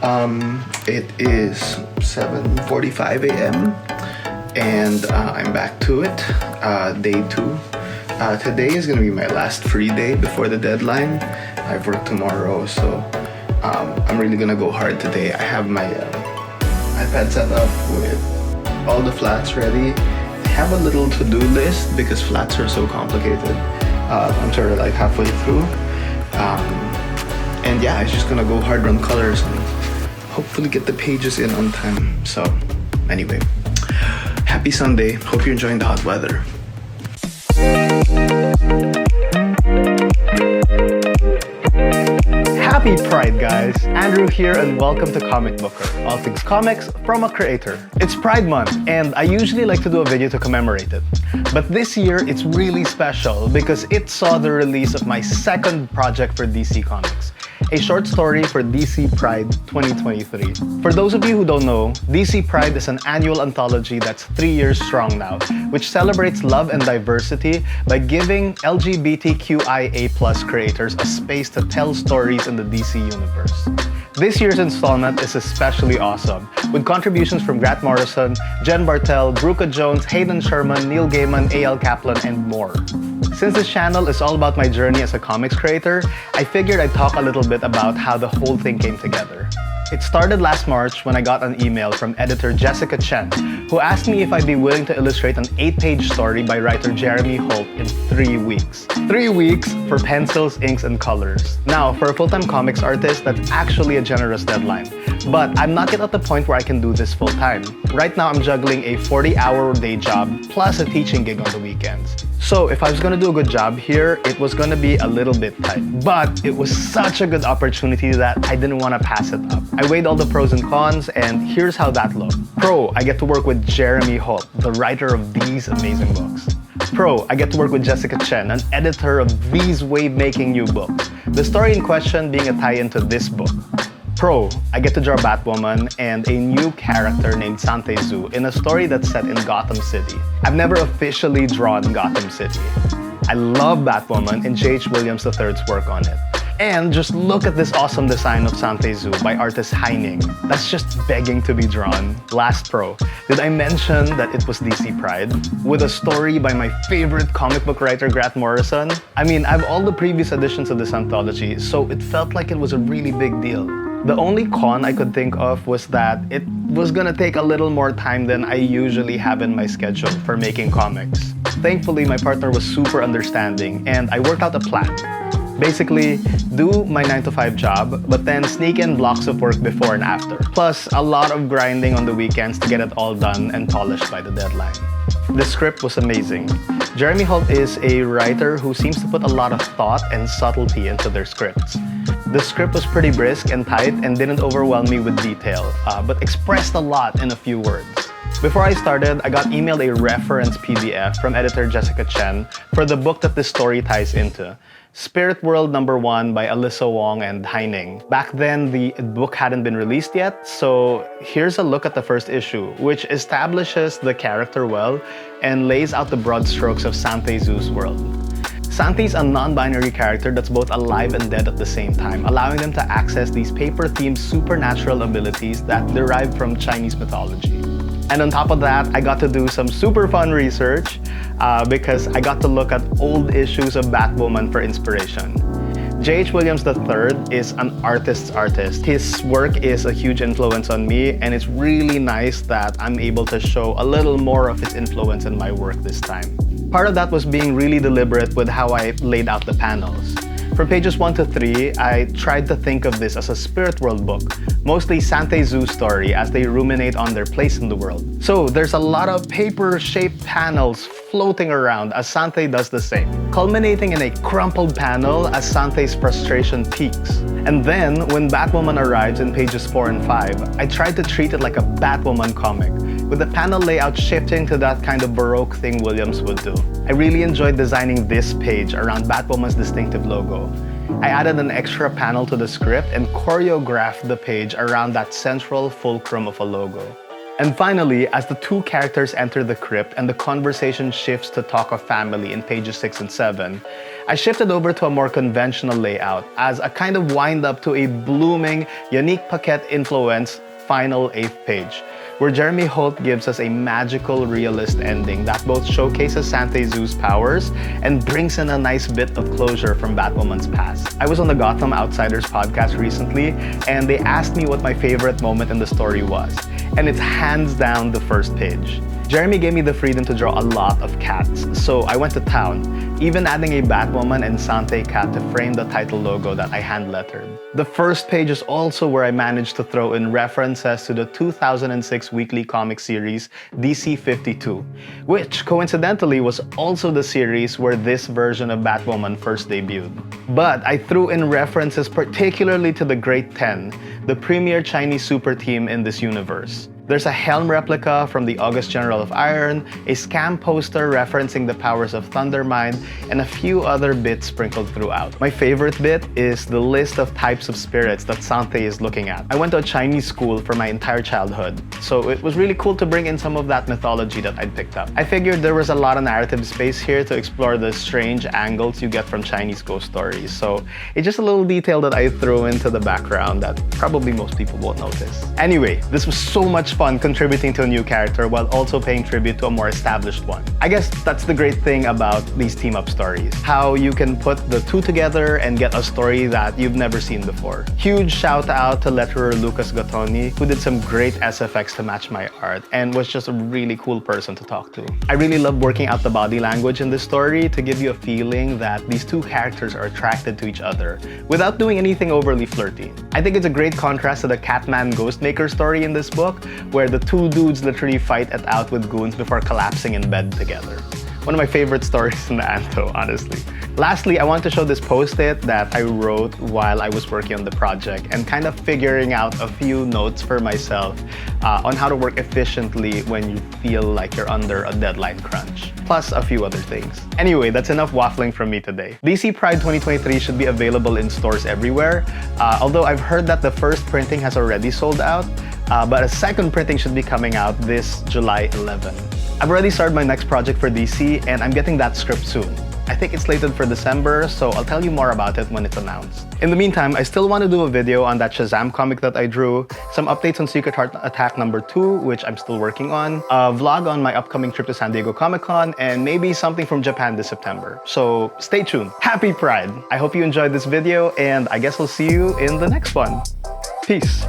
It is 7:45 a.m. and I'm back to it. Day 2. Today is gonna be my last free day before the deadline. I've worked tomorrow, so I'm really gonna go hard today. I have my iPad set up with all the flats ready. I have a little to-do list because flats are so complicated. I'm sort of like halfway through. And yeah, I'm just gonna go hard on colors and hopefully get the pages in on time. So anyway, happy Sunday. Hope you're enjoying the hot weather. Happy Pride, guys! Andrew here, and welcome to Comicbooker, all things comics from a creator. It's Pride Month, and I usually like to do a video to commemorate it. But this year, it's really special because it saw the release of my second project for DC Comics, a short story for DC Pride 2023. For those of you who don't know, DC Pride is an annual anthology that's 3 years strong now, which celebrates love and diversity by giving LGBTQIA+ creators a space to tell stories in the DC universe. This year's installment is especially awesome, with contributions from Grant Morrison, Jen Bartel, Bruca Jones, Hayden Sherman, Neil Gaiman, A.L. Kaplan, and more. Since this channel is all about my journey as a comics creator, I figured I'd talk a little bit about how the whole thing came together. It started last March when I got an email from editor Jessica Chen, who asked me if I'd be willing to illustrate an 8-page story by writer Jeremy Holt in 3 weeks. 3 weeks for pencils, inks, and colors. Now, for a full-time comics artist, that's actually a generous deadline. But I'm not yet at the point where I can do this full-time. Right now, I'm juggling a 40-hour day job plus a teaching gig on the weekends. So if I was gonna do a good job here, it was gonna be a little bit tight. But it was such a good opportunity that I didn't want to pass it up. I weighed all the pros and cons, and here's how that looked. Pro, I get to work with Jeremy Holt, the writer of these amazing books. Pro, I get to work with Jessica Chen, an editor of these wave-making new books. The story in question being a tie-in to this book. Pro, I get to draw Batwoman and a new character named Sante Zu in a story that's set in Gotham City. I've never officially drawn Gotham City. I love Batwoman and J.H. Williams III's work on it. And just look at this awesome design of Sante Zu by artist Heining. That's just begging to be drawn. Last pro, did I mention that it was DC Pride? With a story by my favorite comic book writer, Grant Morrison? I mean, I have all the previous editions of this anthology, so it felt like it was a really big deal. The only con I could think of was that it was gonna take a little more time than I usually have in my schedule for making comics. Thankfully, my partner was super understanding, and I worked out a plan. Basically, do my 9-to-5 job, but then sneak in blocks of work before and after. Plus, a lot of grinding on the weekends to get it all done and polished by the deadline. The script was amazing. Jeremy Holt is a writer who seems to put a lot of thought and subtlety into their scripts. The script was pretty brisk and tight and didn't overwhelm me with detail, but expressed a lot in a few words. Before I started, I got emailed a reference PDF from editor Jessica Chen for the book that this story ties into, Spirit World #1 by Alyssa Wong and Heining. Back then, the book hadn't been released yet, so here's a look at the first issue, which establishes the character well and lays out the broad strokes of Sante Zu's world. Sante's a non-binary character that's both alive and dead at the same time, allowing them to access these paper-themed supernatural abilities that derive from Chinese mythology. And on top of that, I got to do some super fun research because I got to look at old issues of Batwoman for inspiration. J.H. Williams III is an artist's artist. His work is a huge influence on me, and it's really nice that I'm able to show a little more of his influence in my work this time. Part of that was being really deliberate with how I laid out the panels. From pages 1 to 3, I tried to think of this as a spirit world book, mostly Sante Zu's story as they ruminate on their place in the world. So there's a lot of paper-shaped panels floating around as Sante does the same, culminating in a crumpled panel as Sante's frustration peaks. And then, when Batwoman arrives in pages 4 and 5, I tried to treat it like a Batwoman comic, with the panel layout shifting to that kind of Baroque thing Williams would do. I really enjoyed designing this page around Batwoman's distinctive logo. I added an extra panel to the script and choreographed the page around that central fulcrum of a logo. And finally, as the two characters enter the crypt and the conversation shifts to talk of family in pages 6 and 7, I shifted over to a more conventional layout as a kind of wind-up to a blooming, Yannick Paquette-influenced final 8th page, where Jeremy Holt gives us a magical, realist ending that both showcases Santayzu's powers and brings in a nice bit of closure from Batwoman's past. I was on the Gotham Outsiders podcast recently, and they asked me what my favorite moment in the story was, and it's hands down the first page. Jeremy gave me the freedom to draw a lot of cats, so I went to town, even adding a Batwoman and Santay cat to frame the title logo that I hand-lettered. The first page is also where I managed to throw in references to the 2006 weekly comic series DC 52, which coincidentally was also the series where this version of Batwoman first debuted. But I threw in references particularly to the Great 10, the premier Chinese super team in this universe. There's a helm replica from the August General of Iron, a scam poster referencing the powers of Thundermind, and a few other bits sprinkled throughout. My favorite bit is the list of types of spirits that Santay is looking at. I went to a Chinese school for my entire childhood, so it was really cool to bring in some of that mythology that I'd picked up. I figured there was a lot of narrative space here to explore the strange angles you get from Chinese ghost stories, so it's just a little detail that I threw into the background that probably most people won't notice. Anyway, this was so much fun contributing to a new character while also paying tribute to a more established one. I guess that's the great thing about these team-up stories, how you can put the two together and get a story that you've never seen before. Huge shout out to letterer Lucas Gattoni, who did some great SFX to match my art and was just a really cool person to talk to. I really love working out the body language in this story to give you a feeling that these two characters are attracted to each other without doing anything overly flirty. I think it's a great contrast to the Catman Ghostmaker story in this book, where the two dudes literally fight it out with goons before collapsing in bed together. One of my favorite stories in the Anto, honestly. Lastly, I want to show this post-it that I wrote while I was working on the project and kind of figuring out a few notes for myself on how to work efficiently when you feel like you're under a deadline crunch, plus a few other things. Anyway, that's enough waffling from me today. DC Pride 2023 should be available in stores everywhere, although I've heard that the first printing has already sold out, but a second printing should be coming out this July 11. I've already started my next project for DC, and I'm getting that script soon. I think it's slated for December, so I'll tell you more about it when it's announced. In the meantime, I still want to do a video on that Shazam comic that I drew, some updates on Secret Heart Attack number 2, which I'm still working on, a vlog on my upcoming trip to San Diego Comic-Con, and maybe something from Japan this September. So stay tuned. Happy Pride! I hope you enjoyed this video, and I guess I'll see you in the next one. Peace!